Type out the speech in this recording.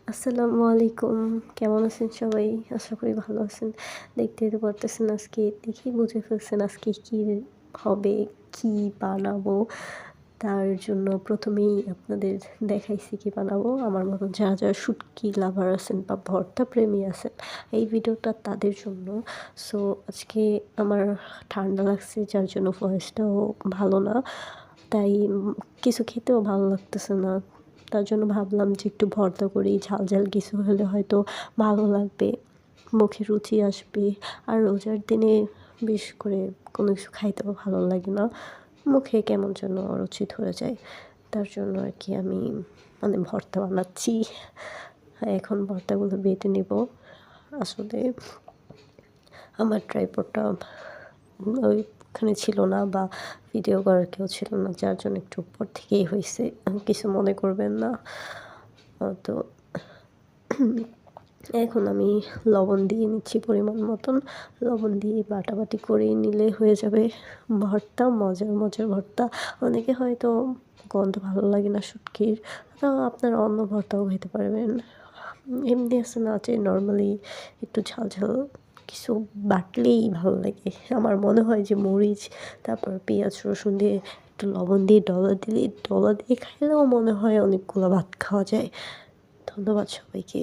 আসসালামু আলাইকুম। কেমন আছেন সবাই? আশা করি ভালো আছেন। দেখতেই তো পারতেছেন আজকে দেখেই বুঝে ফেলছেন আজকে কি হবে, কি বানাবো। তার জন্য ১ম এই আপনাদের দেখাইছি কি বানাবো। আমার মতো যারা শুটকি লাভার আছেন বা ভর্তা প্রেমী আছেন, এই ভিডিওটা তাদের জন্য। সো আজকে আমার ঠান্ডা লাগছে যার জন্য ভয়েসটাও ভালো না। তাই কিছু খেতেও ভালো লাগতেছে না। তার জন্য ভাবলাম যে একটু ভর্তা করি, ঝাল, ঝাল কিছু হলে হয়তো ভালো লাগবে, মুখে রুচি আসবে। আর রোজার দিনে বিশেষ করে কোনো কিছু খাইতেও ভালো লাগে না। মুখে কেমন যেন অরুচি ধরে যায়। তার জন্য আরকি আমি মানে ভর্তা বানাচ্ছি। এখন ভর্তাগুলো বেটে নিব। আসলে আমার ট্রাইপডটা ওইখানে ছিল না বা ভিডিও করার কেউ ছিল না, যার জন্য একটু উপর থেকেই হইছে। কিছু মনে করবেন না। তো এখন আমি লবণ দিয়ে নিচ্ছি পরিমাণ মতন। লবণ দিয়ে বাটাবাটি করে নিলে হয়ে যাবে ভর্তা, মজার, মজার ভর্তা। অনেকে হয়তো গন্ধ ভালো লাগে না শুটকির, তো আপনারা অন্য ভর্তাও খেতে পারবেন। এমনি আছে না যে নরমালি একটু ঝাল, ঝাল কিছু বাটলেই ভালো লাগে। আমার মনে হয় যে মরিচ, তারপর পেঁয়াজ, রসুন দিয়ে একটু লবণ দিয়ে ডলা দিয়ে খাইলেও মনে হয় অনেকগুলো ভাত খাওয়া যায়। ধন্যবাদ সবাইকে।